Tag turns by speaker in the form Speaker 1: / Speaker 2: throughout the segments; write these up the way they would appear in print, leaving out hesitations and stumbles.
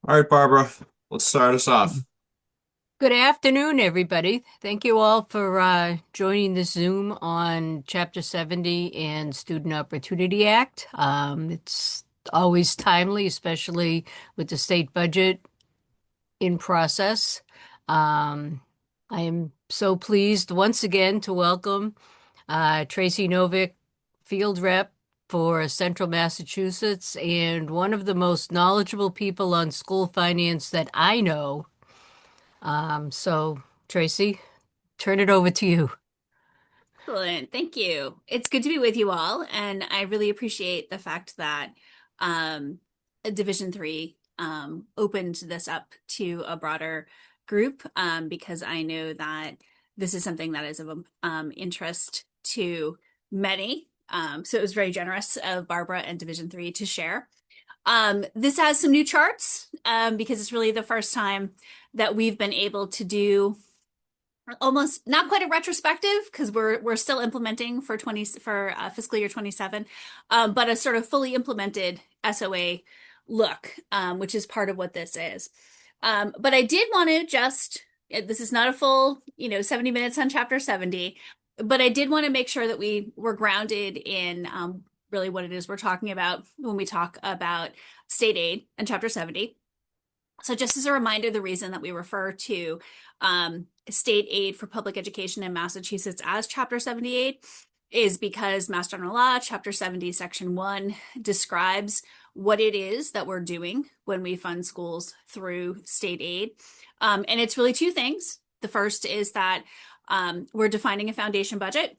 Speaker 1: All right, Barbara, let's start us off.
Speaker 2: Good afternoon, everybody. Thank you all for joining this Zoom on Chapter 70 and Student Opportunity Act. It's always timely, especially with the state budget in process. Um, I am so pleased once again to welcome Tracy Novick, field rep for Central Massachusetts, and one of the most knowledgeable people on school finance that I know. Tracy, turn it over to you.
Speaker 3: Excellent. Thank you. It's good to be with you all, and I really appreciate the fact that um, Division Three opened this up to a broader group because I know that this is something that is of interest to many. So it was very generous of Barbara and Division Three to share. This has some new charts because it's really the first time that we've been able to do almost not quite a retrospective because we're still implementing for 20 for fiscal year 27, but a sort of fully implemented SOA look, which is part of what this is. But I did want to just this is not a full 70 minutes on chapter 70, but I did want to make sure that we were grounded in really what it is we're talking about when we talk about state aid and chapter 70. So just as a reminder, the reason that we refer to state aid for public education in Massachusetts as Chapter 78 is because Mass General Law, Chapter 70, Section 1 describes what it is that we're doing when we fund schools through state aid. And it's really two things. The first is that we're defining a foundation budget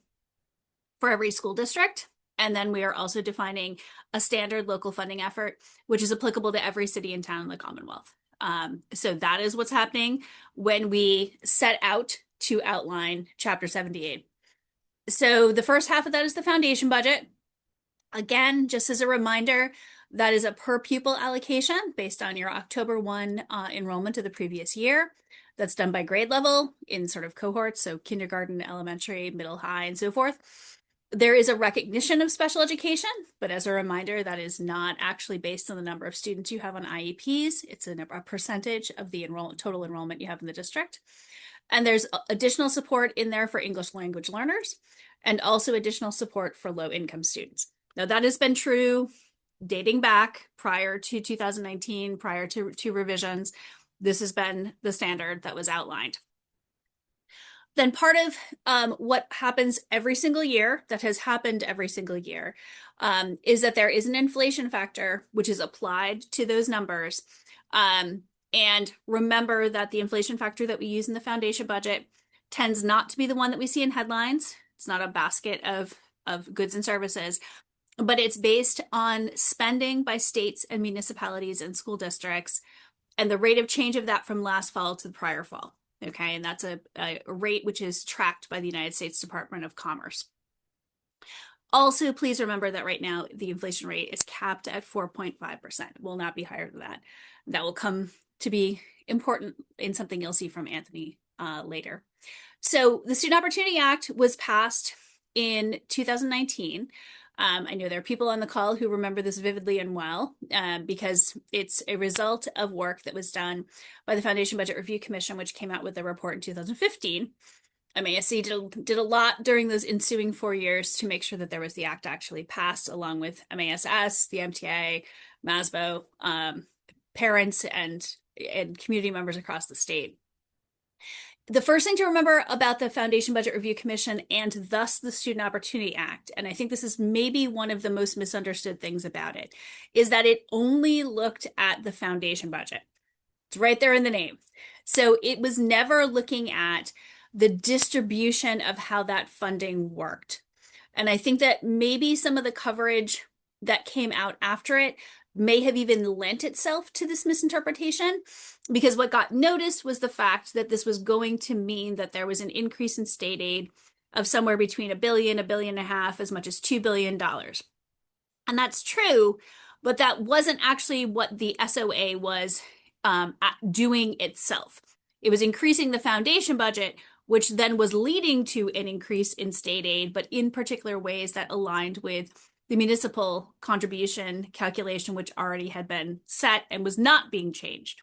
Speaker 3: for every school district. And then we are also defining a standard local funding effort, which is applicable to every city and town in the Commonwealth. So that is what's happening when we set out to outline Chapter 78. So the first half of that is the foundation budget. Again, just as a reminder, that is a per pupil allocation based on your October 1 enrollment of the previous year. That's done by grade level in sort of cohorts, so kindergarten, elementary, middle, high, and so forth. There is a recognition of special education, but as a reminder, that is not actually based on the number of students you have on IEPs. It's a percentage of the total enrollment you have in the district. And there's additional support in there for English language learners and also additional support for low income students. Now, that has been true dating back prior to 2019, prior to revisions. This has been the standard that was outlined. Then part of what happens every single year, that has happened every single year, is that there is an inflation factor which is applied to those numbers. And remember that the inflation factor that we use in the foundation budget tends not to be the one that we see in headlines. It's not a basket of goods and services, but it's based on spending by states and municipalities and school districts and the rate of change of that from last fall to the prior fall. Okay, and that's a rate which is tracked by the United States Department of Commerce. Also, please remember that right now the inflation rate is capped at 4.5%. It will not be higher than that. That will come to be important in something you'll see from Anthony later. So the Student Opportunity Act was passed in 2019. I know there are people on the call who remember this vividly and well because it's a result of work that was done by the Foundation Budget Review Commission, which came out with a report in 2015. MASC did a lot during those ensuing 4 years to make sure that there was the act actually passed, along with MASS, the MTA, MASBO, parents, and community members across the state. The first thing to remember about the Foundation Budget Review Commission and thus the Student Opportunity Act, and I think this is maybe one of the most misunderstood things about it, is that it only looked at the foundation budget. It's right there in the name. So it was never looking at the distribution of how that funding worked. And I think that maybe some of the coverage that came out after it may have even lent itself to this misinterpretation, because what got noticed was the fact that this was going to mean that there was an increase in state aid of somewhere between $1 billion, $1.5 billion, as much as $2 billion. And that's true, but that wasn't actually what the SOA was doing itself. It was increasing the foundation budget, which then was leading to an increase in state aid, but in particular ways that aligned with the municipal contribution calculation, which already had been set and was not being changed.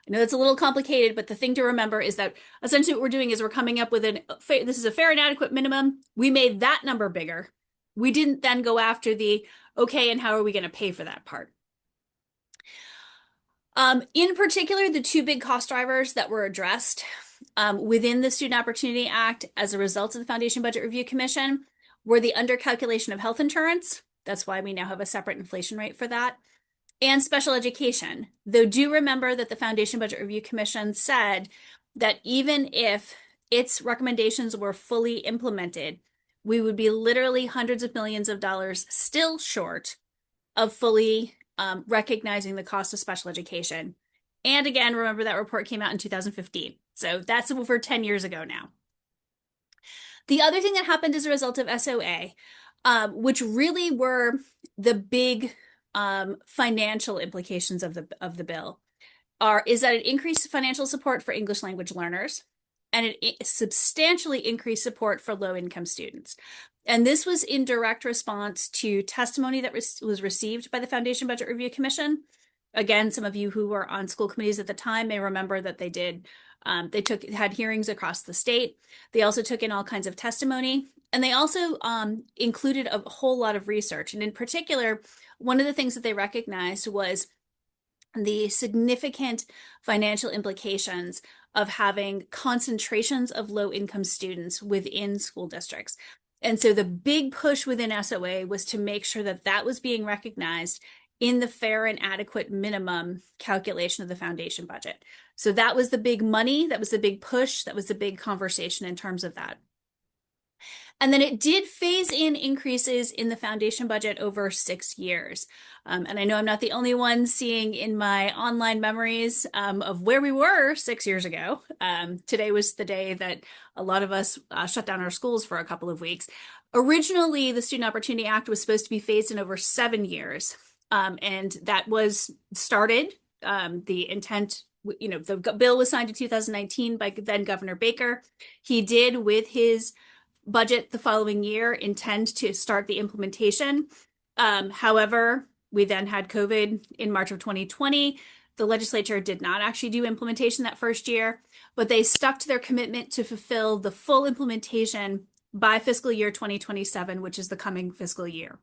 Speaker 3: I know it's a little complicated, but the thing to remember is that essentially what we're doing is we're coming up with this is a fair and adequate minimum. We made that number bigger. We didn't then go after okay, and how are we going to pay for that part? In particular, the two big cost drivers that were addressed within the Student Opportunity Act as a result of the Foundation Budget Review Commission were the undercalculation of health insurance. That's why we now have a separate inflation rate for that. And special education. Though do remember that the Foundation Budget Review Commission said that even if its recommendations were fully implemented, we would be literally hundreds of millions of dollars still short of fully recognizing the cost of special education. And again, remember that report came out in 2015. So that's over 10 years ago now. The other thing that happened as a result of SOA, which really were the big financial implications of the bill, is that it increased financial support for English language learners, and it substantially increased support for low-income students. And this was in direct response to testimony that was received by the Foundation Budget Review Commission. Again, some of you who were on school committees at the time may remember that they had hearings across the state. They also took in all kinds of testimony, and they also included a whole lot of research. And in particular, one of the things that they recognized was the significant financial implications of having concentrations of low-income students within school districts. And so the big push within SOA was to make sure that that was being recognized in the fair and adequate minimum calculation of the foundation budget. So that was the big money, that was the big push, that was the big conversation in terms of that. And then it did phase in increases in the foundation budget over 6 years. And I know I'm not the only one seeing in my online memories of where we were 6 years ago. Today was the day that a lot of us shut down our schools for a couple of weeks. Originally, the Student Opportunity Act was supposed to be phased in over 7 years. And that was started. The intent, the bill was signed in 2019 by then Governor Baker. He did, with his budget the following year, intend to start the implementation. However, we then had COVID in March of 2020. The legislature did not actually do implementation that first year, but they stuck to their commitment to fulfill the full implementation by fiscal year 2027, which is the coming fiscal year.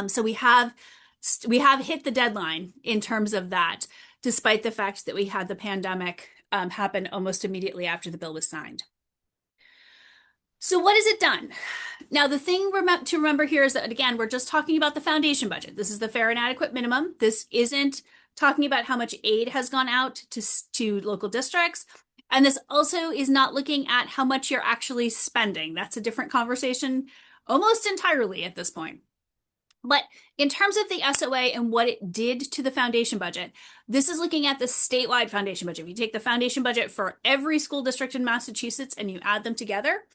Speaker 3: So we have hit the deadline in terms of that, despite the fact that we had the pandemic happen almost immediately after the bill was signed. So what has it done? Now, the thing to remember here is that, again, we're just talking about the foundation budget. This is the fair and adequate minimum. This isn't talking about how much aid has gone out to local districts. And this also is not looking at how much you're actually spending. That's a different conversation almost entirely at this point. But in terms of the SOA and what it did to the foundation budget, this is looking at the statewide foundation budget. If you take the foundation budget for every school district in Massachusetts and you add them together,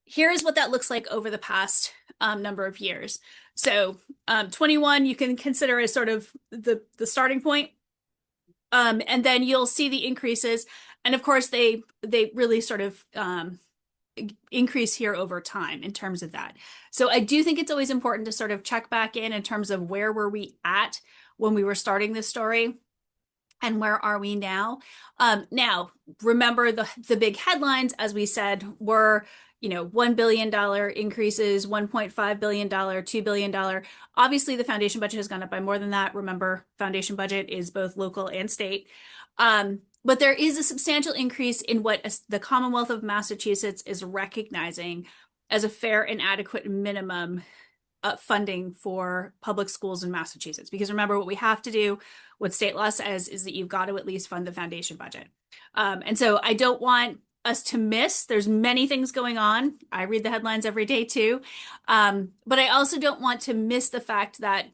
Speaker 3: here's what that looks like over the past number of years. So 21, you can consider as sort of the starting point. And then you'll see the increases. And of course, they really sort of increase here over time in terms of that. So I do think it's always important to sort of check back in terms of where were we at when we were starting this story and where are we now. Now, remember the big headlines, as we said, were $1 billion increases, $1.5 billion, $2 billion. Obviously, the foundation budget has gone up by more than that. Remember, foundation budget is both local and state. But there is a substantial increase in what the Commonwealth of Massachusetts is recognizing as a fair and adequate minimum funding for public schools in Massachusetts. Because remember, what we have to do, what state law says, is that you've got to at least fund the foundation budget. And so I don't want us to miss, there's many things going on. I read the headlines every day too. But I also don't want to miss the fact that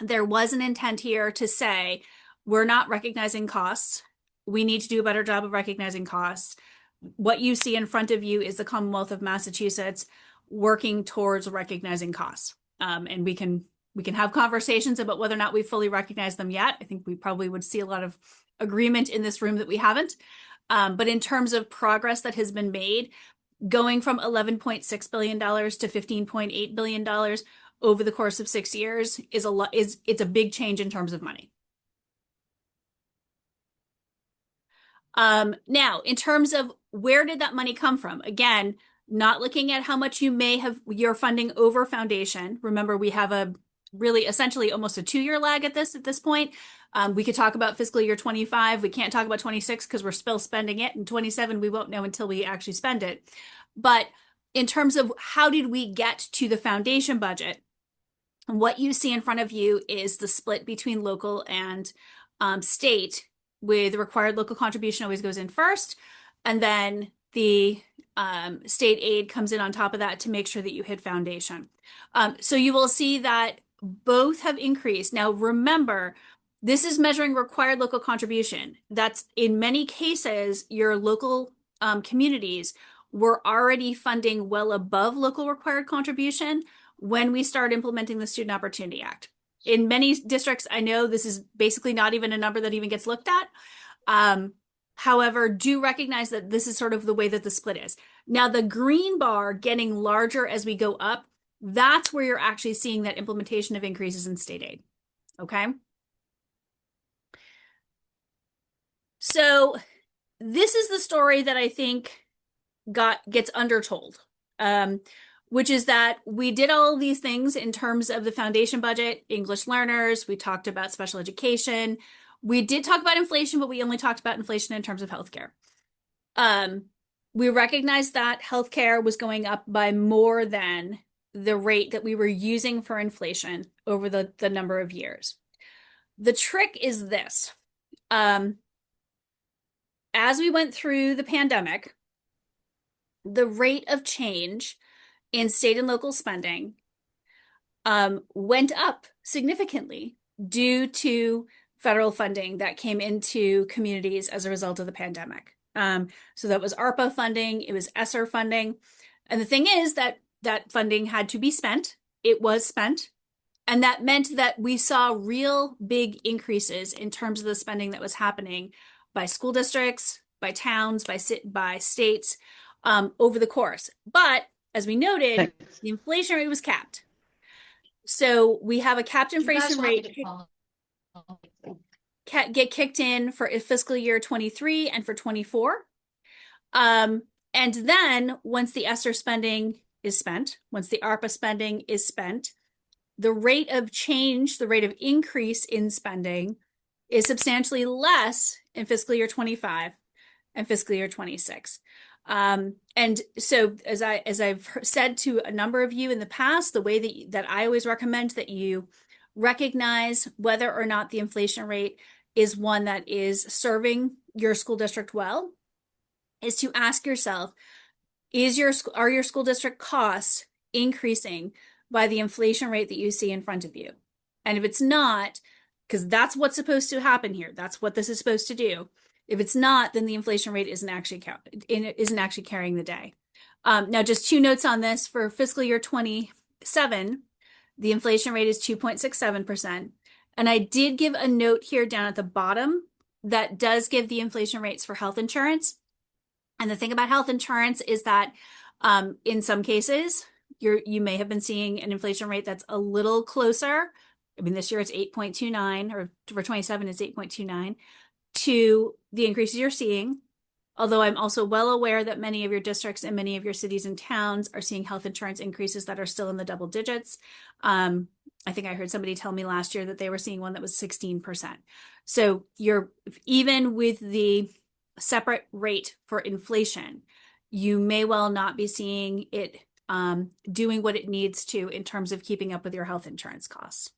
Speaker 3: there was an intent here to say, we're not recognizing costs. We need to do a better job of recognizing costs. What you see in front of you is the Commonwealth of Massachusetts working towards recognizing costs. And we can have conversations about whether or not we fully recognize them yet. I think we probably would see a lot of agreement in this room that we haven't. But in terms of progress that has been made, going from $11.6 billion to $15.8 billion over the course of 6 years it's a big change in terms of money. Now, in terms of where did that money come from? Again, not looking at how much you're funding over foundation. Remember, we have a really essentially almost a 2-year lag at this point. We could talk about fiscal year 25. We can't talk about 26 because we're still spending it. And 27, we won't know until we actually spend it. But in terms of how did we get to the foundation budget, what you see in front of you is the split between local and state, with the required local contribution always goes in first, and then the state aid comes in on top of that to make sure that you hit foundation. So you will see that both have increased. Now, remember, this is measuring required local contribution. That's in many cases, your local communities were already funding well above local required contribution when we start implementing the Student Opportunity Act. In many districts, I know this is basically not even a number that even gets looked at. However, do recognize that this is sort of the way that the split is. Now, the green bar getting larger as we go up, that's where you're actually seeing that implementation of increases in state aid. Okay? So this is the story that I think gets undertold. Which is that we did all these things in terms of the foundation budget, English learners, we talked about special education. We did talk about inflation, but we only talked about inflation in terms of healthcare. We recognized that healthcare was going up by more than the rate that we were using for inflation over the number of years. The trick is this. As we went through the pandemic, the rate of change in state and local spending went up significantly due to federal funding that came into communities as a result of the pandemic. So that was ARPA funding, it was ESSER funding. And the thing is that funding had to be spent. It was spent. And that meant that we saw real big increases in terms of the spending that was happening by school districts, by towns, by states over the course. But as we noted, the inflation rate was capped. So we have a capped inflation rate get kicked in for fiscal year 23 and for 24. And then once the ESSER spending is spent, once the ARPA spending is spent, the rate of change, the rate of increase in spending is substantially less in fiscal year 25 and fiscal year 26. And so as I've said to a number of you in the past, the way that I always recommend that you recognize whether or not the inflation rate is one that is serving your school district well is to ask yourself, are your school district costs increasing by the inflation rate that you see in front of you? And if it's not, because that's what's supposed to happen here, that's what this is supposed to do. If it's not, then the inflation rate isn't actually carrying the day. Now, just 2 notes on this. For fiscal year 27, the inflation rate is 2.67%. And I did give a note here down at the bottom that does give the inflation rates for health insurance. And the thing about health insurance is that in some cases, you may have been seeing an inflation rate that's a little closer. I mean, this year it's 8.29, or for 27 it's 8.29, to the increases you're seeing. Although I'm also well aware that many of your districts and many of your cities and towns are seeing health insurance increases that are still in the double digits. I think I heard somebody tell me last year that they were seeing one that was 16%. So even with the separate rate for inflation, you may well not be seeing it doing what it needs to in terms of keeping up with your health insurance costs.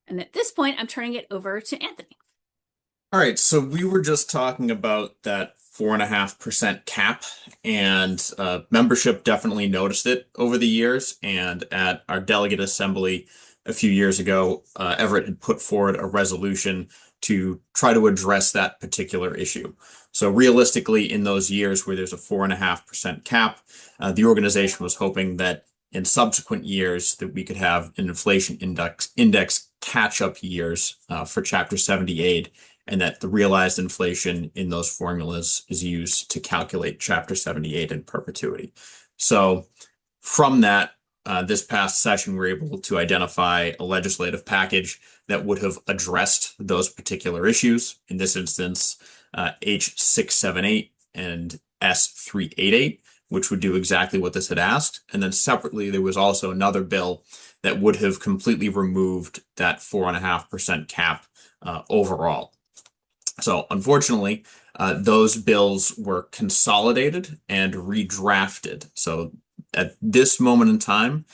Speaker 3: And at this point, I'm turning it over to Anthony.
Speaker 1: All right, so we were just talking about that 4.5% cap, and membership definitely noticed it over the years. And at our delegate assembly a few years ago, Everett had put forward a resolution to try to address that particular issue. So realistically, in those years where there's a 4.5% cap, the organization was hoping that in subsequent years that we could have an inflation index catch-up years for Chapter 70 aid, and that the realized inflation in those formulas is used to calculate Chapter 78 in perpetuity. So from that, this past session, we were able to identify a legislative package that would have addressed those particular issues. In this instance, H678 and S388, which would do exactly what this had asked. And then separately, there was also another bill that would have completely removed that 4.5% cap overall. So unfortunately, those bills were consolidated and redrafted. So at this moment in time,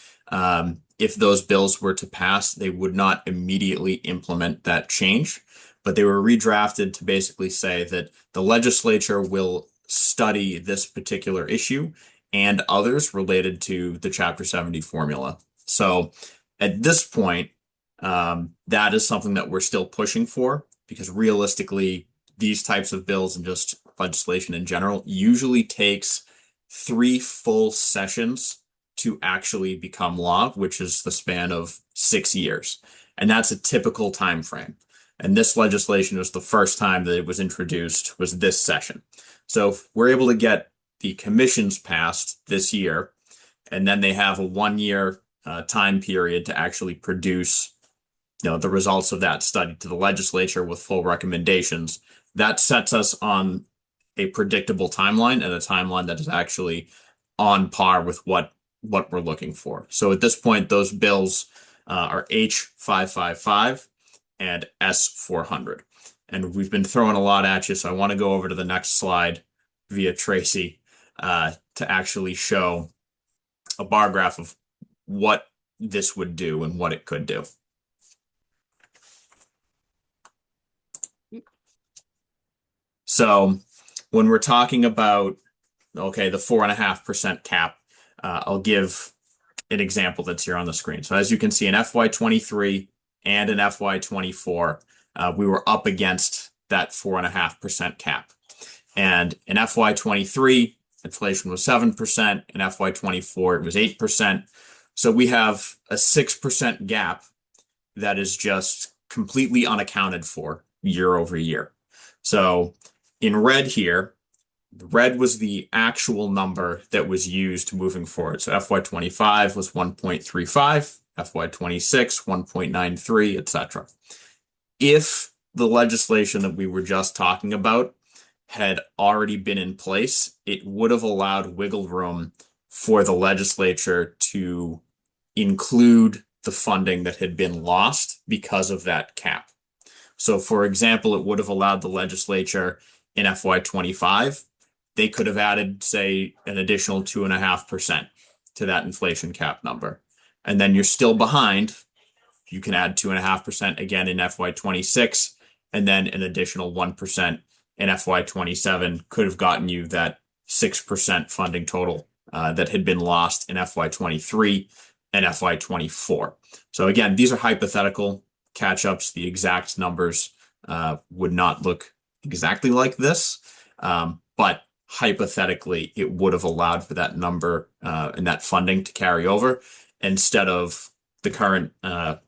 Speaker 1: if those bills were to pass, they would not immediately implement that change, but they were redrafted to basically say that the legislature will study this particular issue and others related to the Chapter 70 formula. So at this point, that is something that we're still pushing for, because realistically, these types of bills and just legislation in general usually takes 3 full sessions to actually become law, which is the span of 6 years. And that's a typical time frame. And this legislation was the first time that it was introduced was this session. So if we're able to get the commissions passed this year, and then they have a 1-year time period to actually produce the results of that study to the legislature with full recommendations, that sets us on a predictable timeline, and a timeline that is actually on par with what we're looking for. So at this point, those bills are H555 and S400. And we've been throwing a lot at you, so I want to go over to the next slide via Tracy to actually show a bar graph of what this would do and what it could do. So when we're talking about, okay, the 4.5% cap, I'll give an example that's here on the screen. So as you can see, in FY23 and in FY24, we were up against that 4.5% cap. And in FY23, inflation was 7%. In FY24, it was 8%. So we have a 6% gap that is just completely unaccounted for year over year. So in red here, red was the actual number that was used moving forward. So FY25 was 1.35, FY26, 1.93, etc. If the legislation that we were just talking about had already been in place, it would have allowed wiggle room for the legislature to include the funding that had been lost because of that cap. So for example, it would have allowed the legislature in FY25, they could have added, say, an additional 2.5% to that inflation cap number. And then you're still behind. You can add 2.5% again in FY26, and then an additional 1% in FY27 could have gotten you that 6% funding total that had been lost in FY23 and FY24. So again, these are hypothetical catch-ups. The exact numbers would not look exactly like this, but hypothetically, it would have allowed for that number and that funding to carry over instead of the current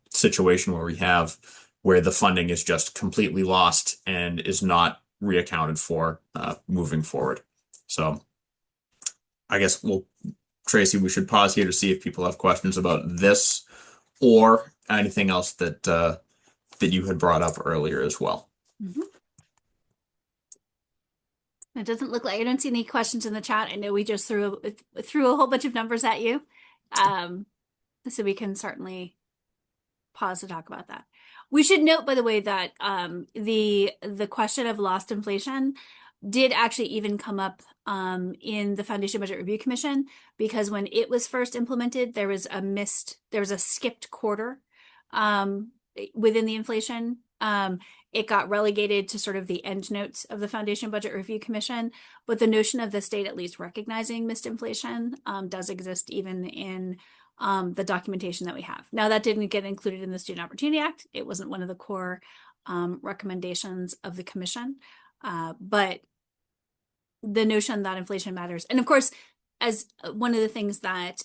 Speaker 1: situation where the funding is just completely lost and is not reaccounted for moving forward. So I guess Tracy, we should pause here to see if people have questions about this or anything else that you had brought up earlier as well.
Speaker 3: Mm-hmm. It doesn't look like I don't see any questions in the chat. I know we just threw a whole bunch of numbers at you. So we can certainly pause to talk about that. We should note, by the way, that the question of lost inflation did actually even come up in the Foundation Budget Review Commission, because when it was first implemented, there was a skipped quarter within the inflation. It got relegated to sort of the end notes of the Foundation Budget Review Commission, but the notion of the state at least recognizing missed inflation does exist even in the documentation that we have. Now, that didn't get included in the Student Opportunity Act. It wasn't one of the core recommendations of the commission, but the notion that inflation matters. And of course, as one of the things that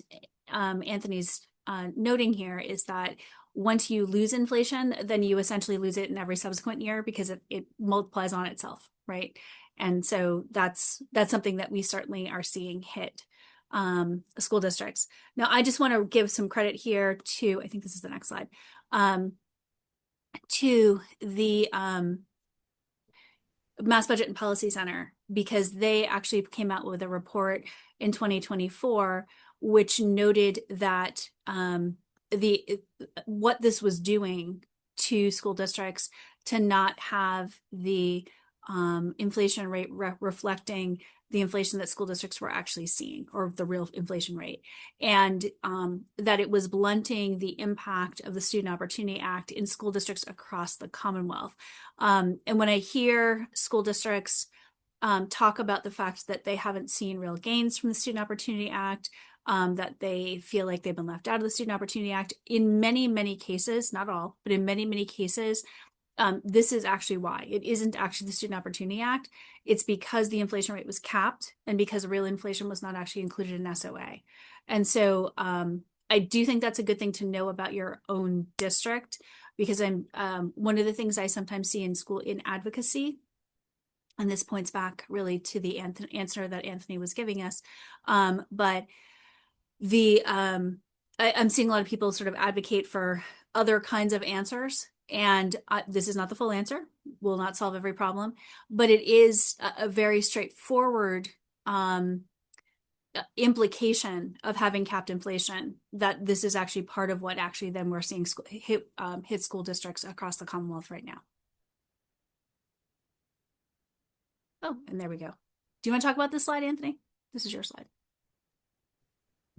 Speaker 3: Anthony's noting here is that once you lose inflation, then you essentially lose it in every subsequent year because it multiplies on itself, right? And so that's something that we certainly are seeing hit school districts. Now, I just want to give some credit here to, I think this is the next slide, to the Mass Budget and Policy Center, because they actually came out with a report in 2024, which noted that what this was doing to school districts to not have the inflation rate reflecting the inflation that school districts were actually seeing, or the real inflation rate, and that it was blunting the impact of the Student Opportunity Act in school districts across the Commonwealth. And when I hear school districts talk about the fact that they haven't seen real gains from the Student Opportunity Act, that they feel like they've been left out of the Student Opportunity Act, in many, many cases, not all, but in many, many cases, this is actually why. It isn't actually the Student Opportunity Act. It's because the inflation rate was capped and because real inflation was not actually included in SOA. And so I do think that's a good thing to know about your own district, because one of the things I sometimes see in school in advocacy, and this points back really to the answer that Anthony was giving us, but I'm seeing a lot of people sort of advocate for other kinds of answers. And this is not the full answer, will not solve every problem, but it is a very straightforward implication of having capped inflation, that this is actually part of what actually then we're seeing hit school districts across the Commonwealth right now. Oh, and there we go. Do you want to talk about this slide, Anthony? This is your slide.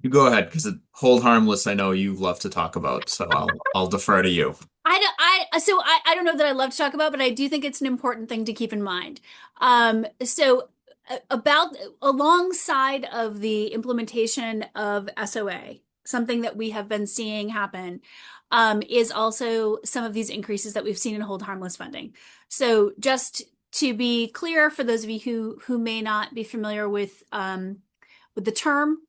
Speaker 1: You go ahead, because hold harmless, I know you love to talk about, so I'll defer to you.
Speaker 3: I don't know that I love to talk about, but I do think it's an important thing to keep in mind. About alongside of the implementation of SOA, something that we have been seeing happen is also some of these increases that we've seen in hold harmless funding. So just to be clear, for those of you who may not be familiar with the term,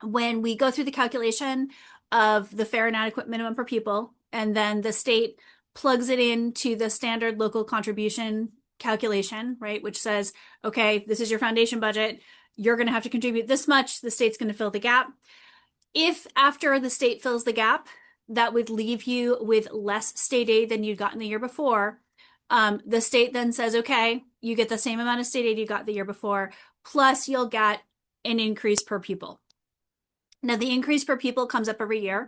Speaker 3: when we go through the calculation of the fair and adequate minimum per pupil, and then the state plugs it into the standard local contribution calculation, right, which says, okay, this is your foundation budget, you're going to have to contribute this much, the state's going to fill the gap. If after the state fills the gap, that would leave you with less state aid than you'd gotten the year before, the state then says, okay, you get the same amount of state aid you got the year before, plus you'll get an increase per pupil. Now, the increase per pupil comes up every year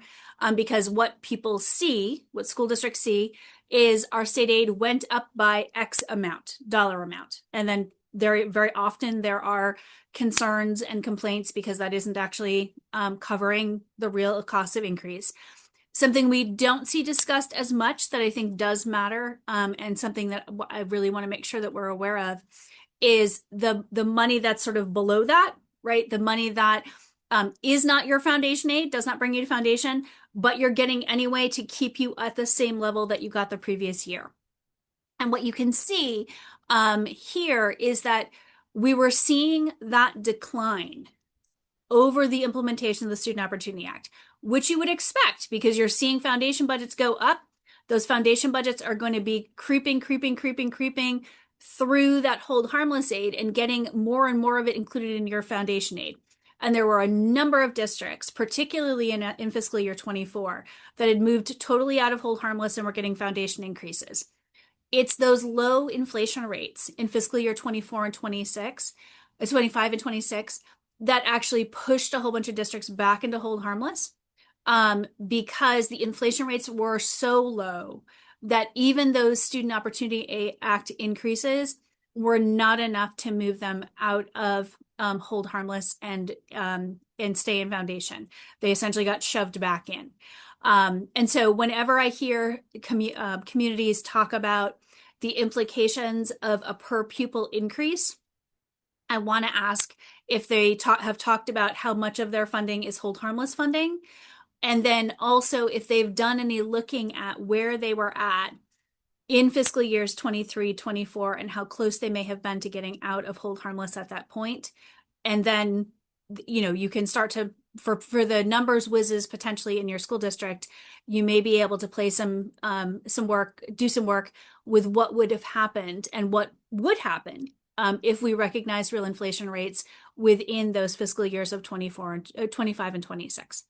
Speaker 3: because what people see, what school districts see, is our state aid went up by X amount, dollar amount. And then very often there are concerns and complaints because that isn't actually covering the real cost of increase. Something we don't see discussed as much that I think does matter, and something that I really want to make sure that we're aware of, is the money that's sort of below that, right? The money that is not your foundation aid, does not bring you to foundation, but you're getting anyway to keep you at the same level that you got the previous year. And what you can see here is that we were seeing that decline over the implementation of the Student Opportunity Act, which you would expect because you're seeing foundation budgets go up. Those foundation budgets are going to be creeping through that hold harmless aid and getting more and more of it included in your foundation aid. And there were a number of districts, particularly in fiscal year 24, that had moved totally out of hold harmless and were getting foundation increases. It's those low inflation rates in fiscal year 24 and 26, 25 and 26, that actually pushed a whole bunch of districts back into hold harmless because the inflation rates were so low that even those Student Opportunity Act increases were not enough to move them out of hold harmless and stay in foundation. They essentially got shoved back in. And so whenever I hear communities talk about the implications of a per pupil increase, I want to ask if they have talked about how much of their funding is hold harmless funding. And then also if they've done any looking at where they were at in fiscal years 23, 24, and how close they may have been to getting out of hold harmless at that point. And then, you can start to, for the numbers whizzes potentially in your school district, you may be able to play do some work with what would have happened and what would happen if we recognize real inflation rates within those fiscal years of 24 and 25 and 26.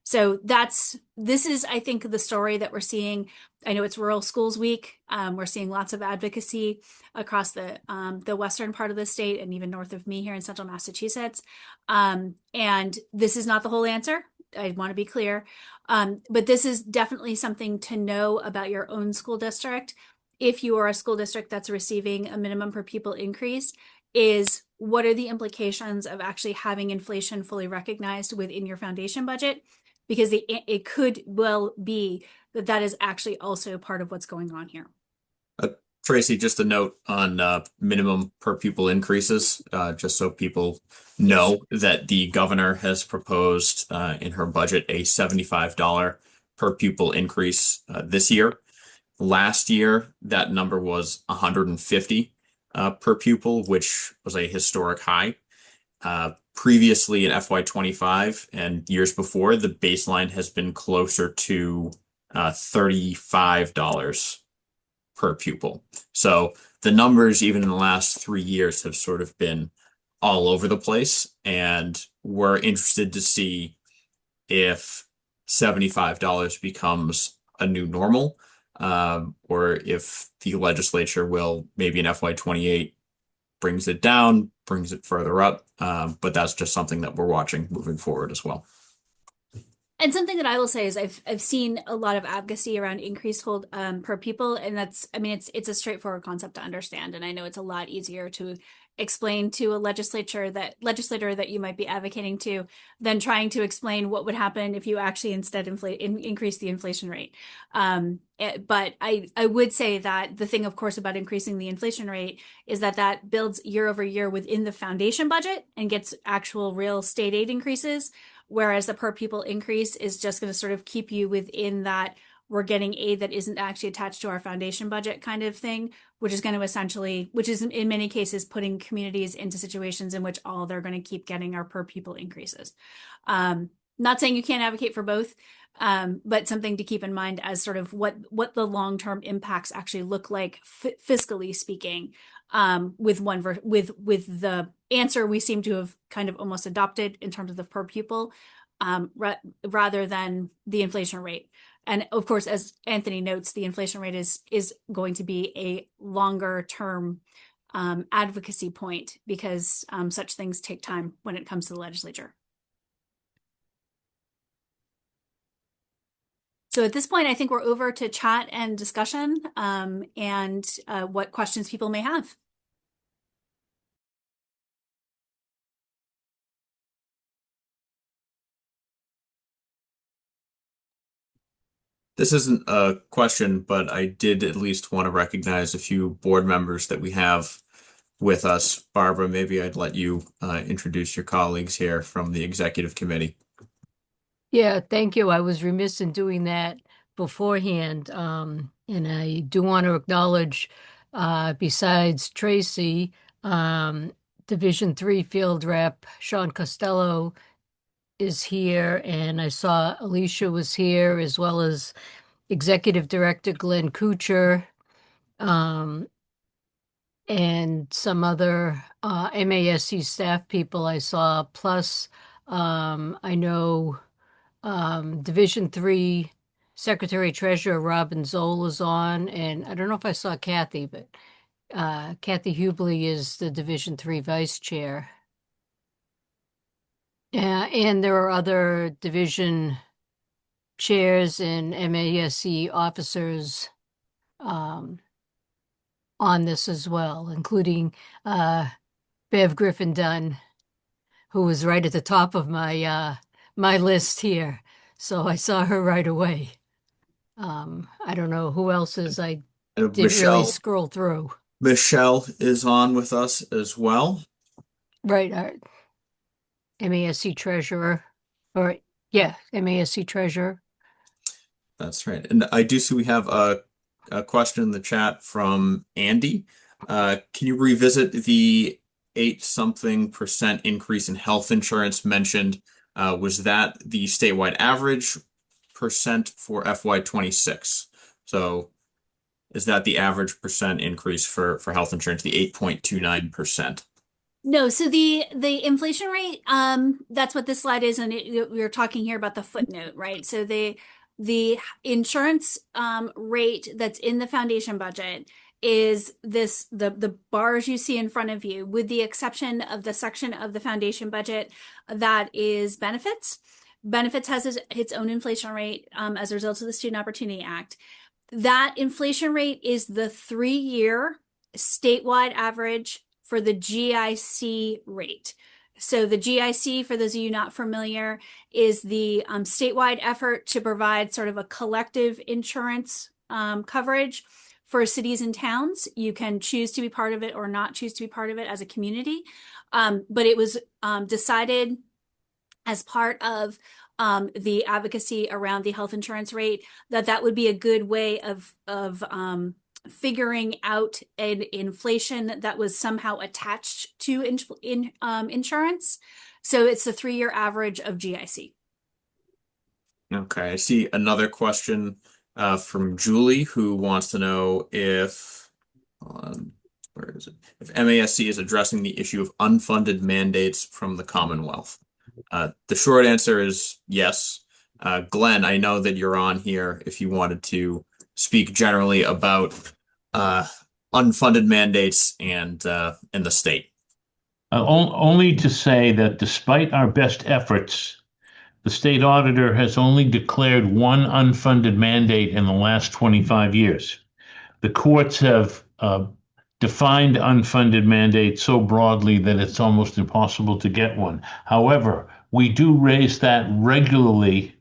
Speaker 3: So this is, I think, the story that we're seeing. I know it's Rural Schools Week. We're seeing lots of advocacy across the western part of the state and even north of me here in central Massachusetts. And this is not the whole answer. I want to be clear. But this is definitely something to know about your own school district. If you are a school district that's receiving a minimum per pupil increase, is what are the implications of actually having inflation fully recognized within your foundation budget? Because it could well be that that is actually also part of what's going on here.
Speaker 1: Uh, Tracy, just a note on minimum per pupil increases, just so people
Speaker 3: Yes.
Speaker 1: know that the governor has proposed in her budget a $75 per pupil increase this year. Last year, that number was 150 per pupil, which was a historic high. Previously in FY25 and years before, the baseline has been closer to $35 per pupil. So the numbers, even in the last 3 years, have sort of been all over the place. And we're interested to see if $75 becomes a new normal, or if the legislature will maybe in FY28 brings it down, brings it further up. But that's just something that we're watching moving forward as well.
Speaker 3: And something that I will say is I've seen a lot of advocacy around increased hold per pupil, and that's, I mean, it's a straightforward concept to understand, and I know it's a lot easier to explain to a legislator that you might be advocating to than trying to explain what would happen if you actually instead increase the inflation rate. But I would say that the thing, of course, about increasing the inflation rate is that that builds year over year within the foundation budget and gets actual real state aid increases. Whereas the per pupil increase is just going to sort of keep you within that we're getting aid that isn't actually attached to our foundation budget kind of thing, which is going to essentially, which is in many cases putting communities into situations in which all they're going to keep getting are per pupil increases. Not saying you can't advocate for both, but something to keep in mind as sort of what the long-term impacts actually look like fiscally speaking, with with the answer we seem to have kind of almost adopted in terms of the per pupil, rather than the inflation rate. And of course, as Anthony notes, the inflation rate is going to be a longer term advocacy point because such things take time when it comes to the legislature. So at this point, I think we're over to chat and discussion, and what questions people may have.
Speaker 1: This isn't a question, but I did at least want to recognize a few board members that we have with us. Barbara, maybe I'd let you introduce your colleagues here from the executive committee.
Speaker 2: Yeah, thank you. I was remiss in doing that beforehand. And I do want to acknowledge, besides Tracy, Division 3 Field Rep Sean Costello is here, and I saw Alicia was here, as well as Executive Director Glenn Kuchar, and some other MASC staff people I saw. Plus, I know Division 3 Secretary Treasurer Robin Zoll is on, and I don't know if I saw Kathy, but Kathy Hubley is the Division 3 Vice Chair. And there are other division chairs and MASC officers on this as well, including Bev Griffin Dunn, who was right at the top of my my list here. So I saw her right away. I don't know who else is. I didn't really scroll through.
Speaker 1: Michelle is on with us as well.
Speaker 2: Right, our MASC treasurer, or yeah, MASC treasurer.
Speaker 1: That's right. And I do see we have a question in the chat from Andy. Can you revisit the 8-something% increase in health insurance mentioned? Was that the statewide average percent for FY26? So Is that the average percent increase for health insurance, the 8.29%?
Speaker 3: No, so the inflation rate, that's what this slide is, and we're talking here about the footnote, right? So the insurance rate that's in the foundation budget is the bars you see in front of you, with the exception of the section of the foundation budget that is benefits. Benefits has its own inflation rate as a result of the Student Opportunity Act. That inflation rate is the 3-year statewide average for the GIC rate. So the GIC, for those of you not familiar, is the statewide effort to provide sort of a collective insurance coverage for cities and towns. You can choose to be part of it or not choose to be part of it as a community. But it was decided as part of the advocacy around the health insurance rate that would be a good way of figuring out an inflation that was somehow attached to insurance. So it's the 3-year average of GIC.
Speaker 1: Okay, I see another question from Julie, who wants to know if, where is it? If MASC is addressing the issue of unfunded mandates from the Commonwealth. The short answer is yes. Glenn, I know that you're on here if you wanted to speak generally about unfunded mandates and the state.
Speaker 4: Only to say that despite our best efforts, the state auditor has only declared one unfunded mandate in the last 25 years. The courts have defined unfunded mandates so broadly that it's almost impossible to get one. However, we do raise that regularly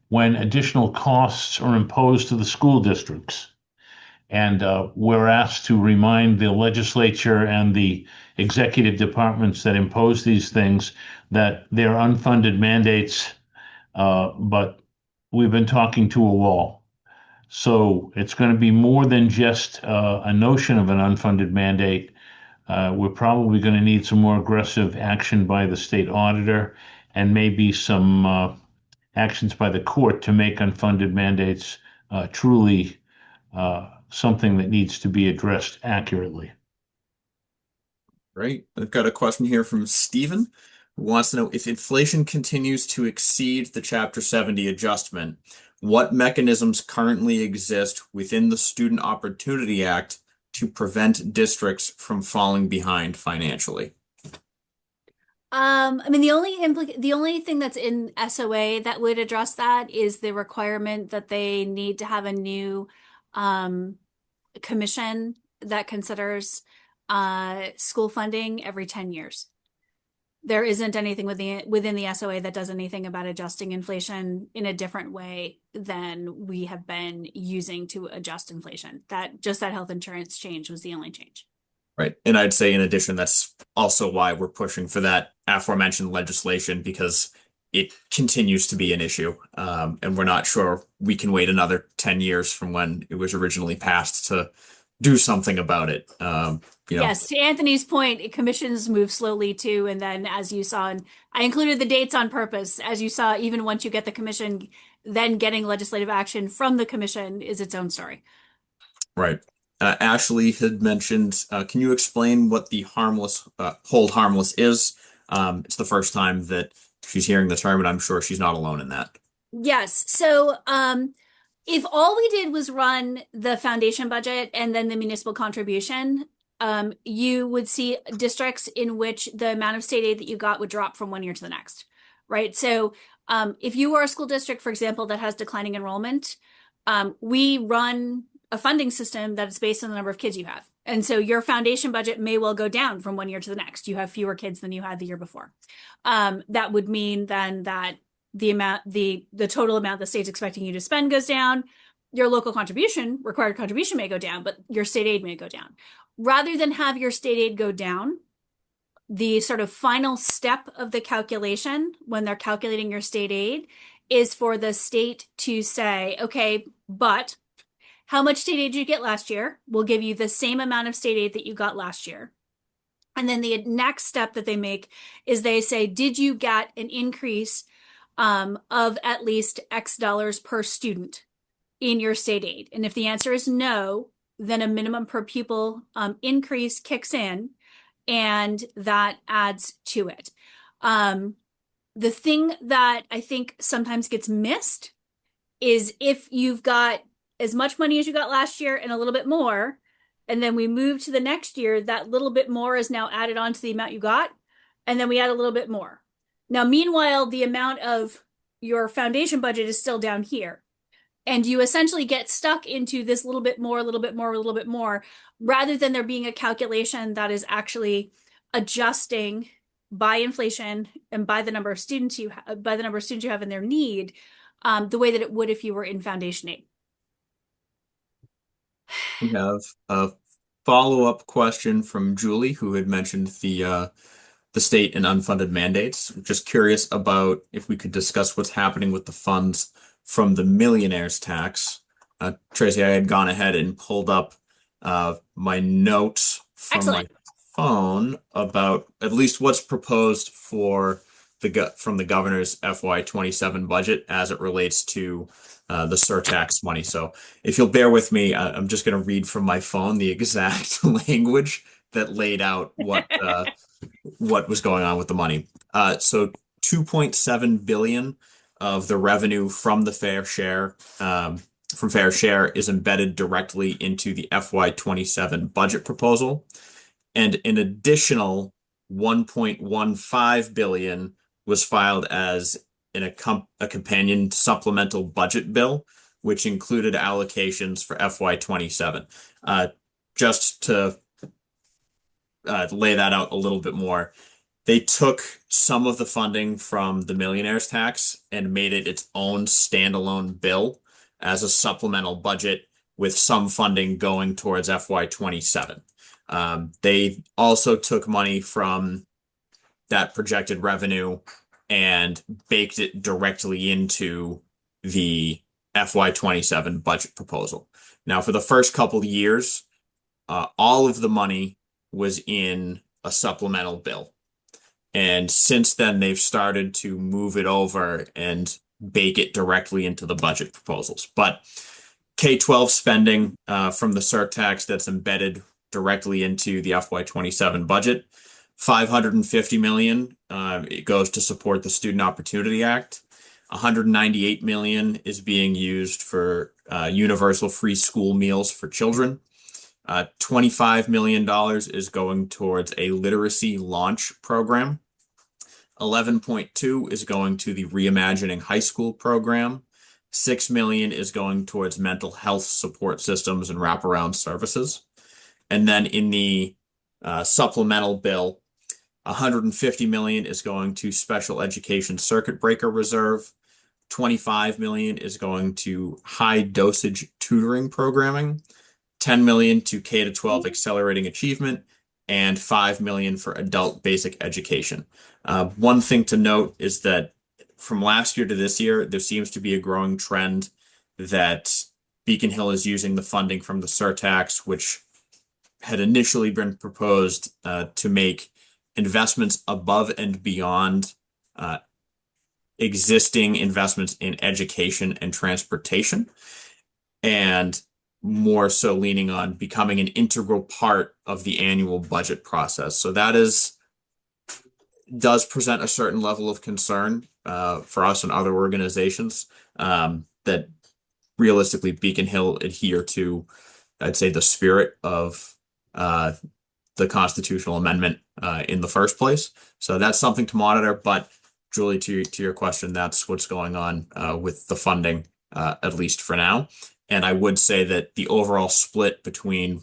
Speaker 4: when additional costs are imposed to the school districts. And we're asked to remind the legislature and the executive departments that impose these things that they're unfunded mandates, but we've been talking to a wall. So it's going to be more than just a notion of an unfunded mandate. We're probably going to need some more aggressive action by the state auditor and maybe some actions by the court to make unfunded mandates truly something that needs to be addressed accurately.
Speaker 1: Right. I've got a question here from Stephen, who wants to know if inflation continues to exceed the Chapter 70 adjustment, what mechanisms currently exist within the Student Opportunity Act to prevent districts from falling behind financially?
Speaker 3: I mean, the only thing that's in SOA that would address that is the requirement that they need to have a new commission that considers school funding every 10 years. There isn't anything within the SOA that does anything about adjusting inflation in a different way than we have been using to adjust inflation. That health insurance change was the only change.
Speaker 1: Right. And I'd say in addition, that's also why we're pushing for that aforementioned legislation, because it continues to be an issue. And we're not sure we can wait another 10 years from when it was originally passed to do something about it.
Speaker 3: Yes, to Anthony's point, commissions move slowly too. And then as you saw, and I included the dates on purpose, as you saw, even once you get the commission, then getting legislative action from the commission is its own story.
Speaker 1: Right. Ashley had mentioned, can you explain what the hold harmless is? It's the first time that she's hearing the term, and I'm sure she's not alone in that.
Speaker 3: Yes. So if all we did was run the foundation budget and then the municipal contribution, you would see districts in which the amount of state aid that you got would drop from one year to the next, right? So if you are a school district, for example, that has declining enrollment, we run a funding system that is based on the number of kids you have. And so your foundation budget may well go down from one year to the next. You have fewer kids than you had the year before. That would mean then that the total amount the state's expecting you to spend goes down. Your local contribution, required contribution, may go down, but your state aid may go down. Rather than have your state aid go down, the sort of final step of the calculation when they're calculating your state aid is for the state to say, okay, but how much state aid did you get last year? We'll give you the same amount of state aid that you got last year. And then the next step that they make is they say, did you get an increase of at least X dollars per student in your state aid? And if the answer is no, then a minimum per pupil increase kicks in, and that adds to it. The thing that I think sometimes gets missed is if you've got as much money as you got last year and a little bit more, and then we move to the next year, that little bit more is now added on to the amount you got, and then we add a little bit more. Now, meanwhile, the amount of your foundation budget is still down here. And you essentially get stuck into this little bit more, a little bit more, a little bit more, rather than there being a calculation that is actually adjusting by inflation and by the number of students you have in their need, the way that it would if you were in foundation aid.
Speaker 1: We have a follow-up question from Julie, who had mentioned the state and unfunded mandates. Just curious about if we could discuss what's happening with the funds from the millionaire's tax. Tracy, I had gone ahead and pulled up my notes from my
Speaker 3: Excellent.
Speaker 1: phone about at least what's proposed for from the governor's FY27 budget as it relates to the surtax money. So if you'll bear with me, I'm just going to read from my phone the exact language that laid out what was going on with the money. So 2.7 billion of the revenue from the fair share is embedded directly into the FY27 budget proposal, and an additional 1.15 billion was filed as a companion supplemental budget bill, which included allocations for FY27. Just to lay that out a little bit more, they took some of the funding from the millionaire's tax and made it its own standalone bill as a supplemental budget with some funding going towards FY27. They also took money from that projected revenue and baked it directly into the FY27 budget proposal. Now, for the first couple of years, all of the money was in a supplemental bill. And since then, they've started to move it over and bake it directly into the budget proposals. But K-12 spending from the surtax that's embedded directly into the FY27 budget, 550 million, it goes to support the Student Opportunity Act. 198 million is being used for universal free school meals for children. $25 million is going towards a literacy launch program. 11.2 is going to the Reimagining High School program. 6 million is going towards mental health support systems and wraparound services. And then in the supplemental bill, 150 million is going to special education circuit breaker reserve. 25 million is going to high dosage tutoring programming. 10 million to K-12 accelerating achievement, and 5 million for adult basic education. One thing to note is that from last year to this year, there seems to be a growing trend that Beacon Hill is using the funding from the surtax, which had initially been proposed to make investments above and beyond existing investments in education and transportation, and more so leaning on becoming an integral part of the annual budget process. So that does present a certain level of concern for us and other organizations that realistically Beacon Hill adhere to, I'd say, the spirit of the constitutional amendment in the first place. So that's something to monitor. But Julie, to your question, that's what's going on with the funding, at least for now. And I would say that the overall split between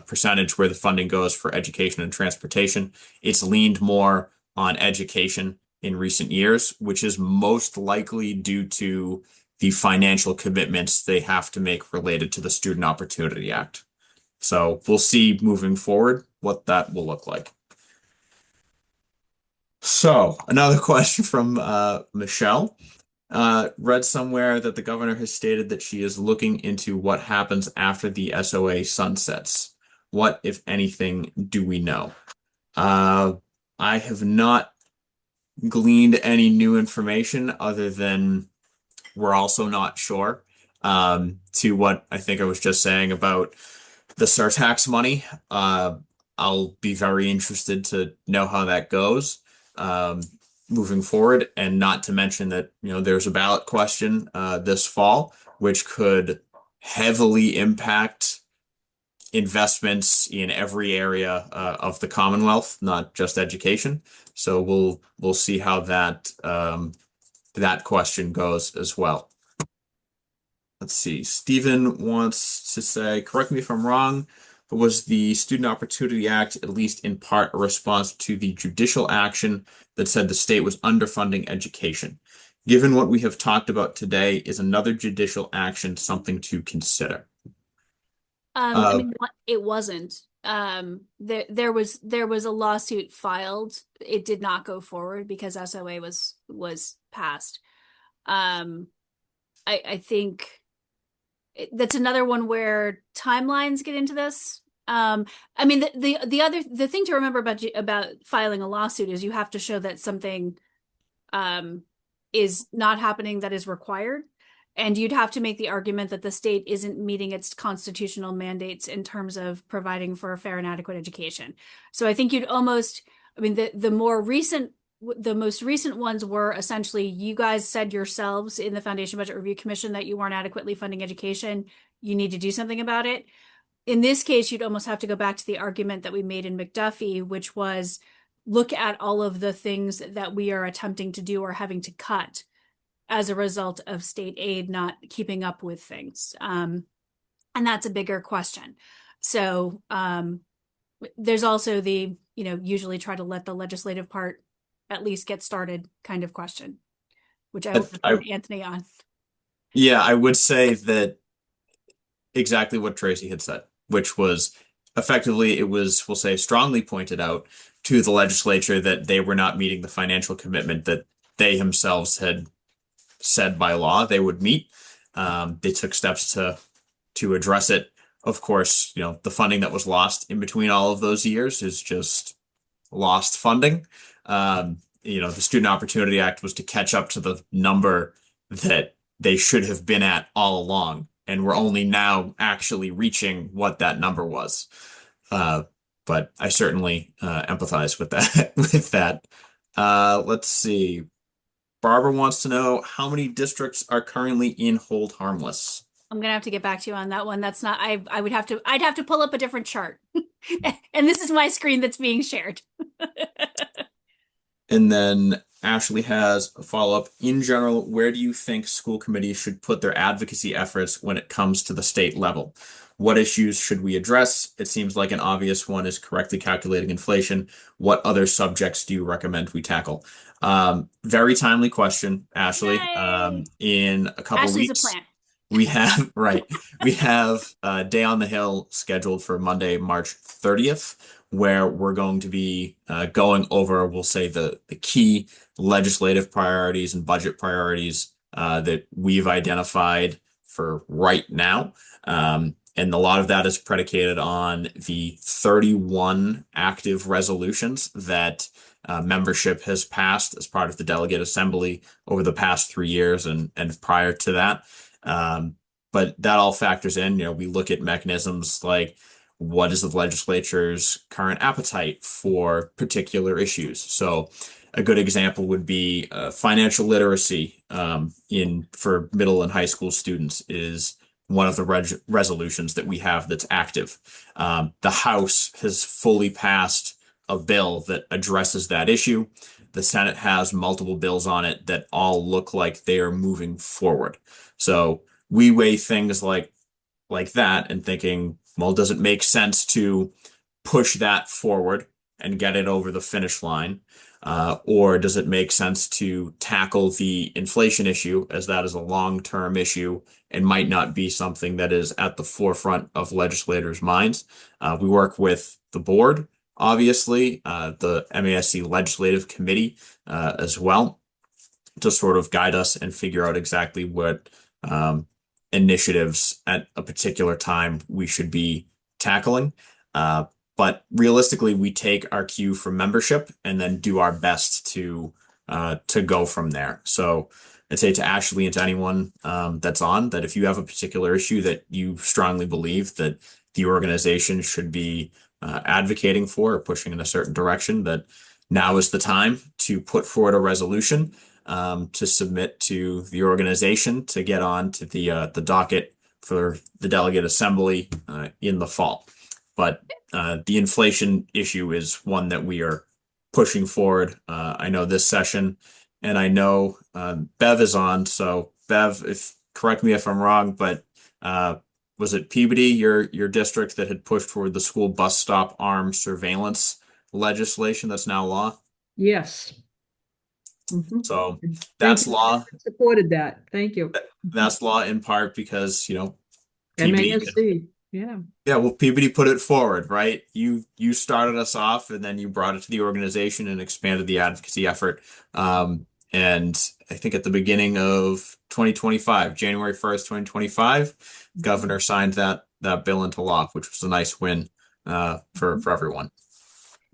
Speaker 1: percentage where the funding goes for education and transportation, it's leaned more on education in recent years, which is most likely due to the financial commitments they have to make related to the Student Opportunity Act. So we'll see moving forward what that will look like. So another question from Michelle. Read somewhere that the governor has stated that she is looking into what happens after the SOA sunsets. What, if anything, do we know? I have not gleaned any new information other than we're also not sure. To what I think I was just saying about the surtax money. I'll be very interested to know how that goes um, moving forward, and not to mention that there's a ballot question this fall, which could heavily impact investments in every area of the Commonwealth, not just education. So we'll see how that question goes as well. Let's see. Stephen wants to say, correct me if I'm wrong, but was the Student Opportunity Act at least in part a response to the judicial action that said the state was underfunding education? Given what we have talked about today, is another judicial action something to consider?
Speaker 3: I
Speaker 1: Uh,
Speaker 3: mean, it wasn't. There was a lawsuit filed. It did not go forward because SOA was passed. Um, I think that's another one where timelines get into this. I mean, the thing to remember about filing a lawsuit is you have to show that something um, is not happening that is required. And you'd have to make the argument that the state isn't meeting its constitutional mandates in terms of providing for a fair and adequate education. So I think you'd almost, I mean, the most recent ones were essentially you guys said yourselves in the Foundation Budget Review Commission that you weren't adequately funding education. You need to do something about it. In this case, you'd almost have to go back to the argument that we made in McDuffie, which was look at all of the things that we are attempting to do or having to cut as a result of state aid not keeping up with things. And that's a bigger question. So there's also the, usually try to let the legislative part at least get started kind of question, which I will
Speaker 1: I,
Speaker 3: defer to Anthony on.
Speaker 1: yeah, I would say that exactly what Tracy had said, which was effectively it was, we'll say, strongly pointed out to the legislature that they were not meeting the financial commitment that they themselves had said by law they would meet. They took steps to address it. Of course, the funding that was lost in between all of those years is just lost funding. The Student Opportunity Act was to catch up to the number that they should have been at all along, and we're only now actually reaching what that number was. Uh, but I certainly empathize with that. With that, let's see. Barbara wants to know how many districts are currently in hold harmless.
Speaker 3: I'm gonna have to get back to you on that one. That's not, I'd have to pull up a different chart. And this is my screen that's being shared.
Speaker 1: And then Ashley has a follow-up. In general, where do you think school committees should put their advocacy efforts when it comes to the state level? What issues should we address? It seems like an obvious one is correctly calculating inflation. What other subjects do you recommend we tackle? Very timely question, Ashley.
Speaker 3: Yay!
Speaker 1: In a couple
Speaker 3: Ashley's a
Speaker 1: weeks,
Speaker 3: plant.
Speaker 1: we have, right, we have a Day on the Hill scheduled for Monday, March 30th, where we're going to be going over, we'll say, the key legislative priorities and budget priorities that we've identified for right now. And a lot of that is predicated on the 31 active resolutions that membership has passed as part of the delegate assembly over the past 3 years and prior to that. But that all factors in. We look at mechanisms like what is the legislature's current appetite for particular issues. So a good example would be financial literacy in for middle and high school students is one of the resolutions that we have that's active. The House has fully passed a bill that addresses that issue. The Senate has multiple bills on it that all look like they are moving forward. So we weigh things like that and thinking, well, does it make sense to push that forward and get it over the finish line? Or does it make sense to tackle the inflation issue, as that is a long-term issue and might not be something that is at the forefront of legislators' minds? We work with the board, obviously, the MASC Legislative Committee as well, to sort of guide us and figure out exactly what initiatives at a particular time we should be tackling. But realistically, we take our cue from membership and then do our best to go from there. So I'd say to Ashley and to anyone that's on that if you have a particular issue that you strongly believe that the organization should be advocating for or pushing in a certain direction, that now is the time to put forward a resolution to submit to the organization to get on to the docket for the delegate assembly in the fall. But the inflation issue is one that we are pushing forward. I know this session, and I know Bev is on. So Bev, if correct me if I'm wrong, but was it Peabody, your district, that had pushed forward the school bus stop arm surveillance legislation that's now law?
Speaker 5: Yes. Mhm.
Speaker 1: So
Speaker 5: Thank
Speaker 1: that's
Speaker 5: you.
Speaker 1: law.
Speaker 5: Supported that. Thank you.
Speaker 1: That's law in part because, Peabody.
Speaker 5: MASC. Yeah.
Speaker 1: Yeah, well, Peabody put it forward, right? You started us off, and then you brought it to the organization and expanded the advocacy effort. And I think at the beginning of 2025, January 1st, 2025, governor signed that bill into law, which was a nice win for everyone.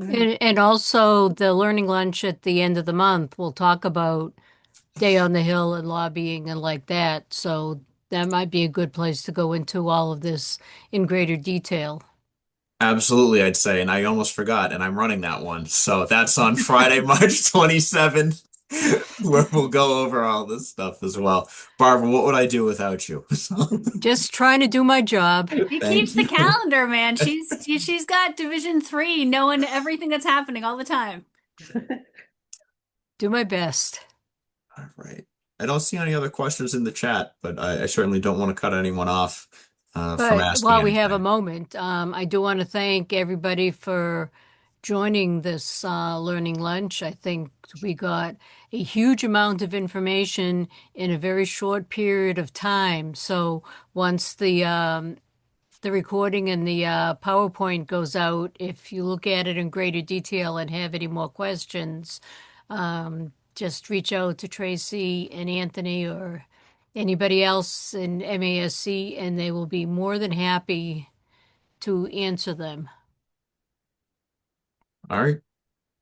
Speaker 2: And also the learning lunch at the end of the month, we'll talk about Day on the Hill and lobbying and like that. So that might be a good place to go into all of this in greater detail.
Speaker 1: Absolutely, I'd say, and I almost forgot, and I'm running that one. So that's on Friday, March 27th, where we'll go over all this stuff as well. Barbara, what would I do without you?
Speaker 2: Just trying to do my job.
Speaker 3: She
Speaker 1: Thank
Speaker 3: keeps the
Speaker 1: you.
Speaker 3: calendar, man. She's got Division 3, knowing everything that's happening all the time.
Speaker 2: Do my best.
Speaker 1: All right. I don't see any other questions in the chat, but I certainly don't want to cut anyone off from
Speaker 2: But
Speaker 1: asking
Speaker 2: while we have a
Speaker 1: anything.
Speaker 2: moment, I do want to thank everybody for joining this learning lunch. I think we got a huge amount of information in a very short period of time. So once the recording and the PowerPoint goes out, if you look at it in greater detail and have any more questions, just reach out to Tracy and Anthony or anybody else in MASC, and they will be more than happy to answer them.
Speaker 1: All right.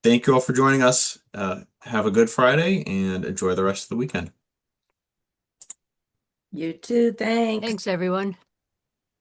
Speaker 1: Thank you all for joining us. Have a good Friday and enjoy the rest of the weekend.
Speaker 6: You too. Thanks.
Speaker 2: Thanks, everyone.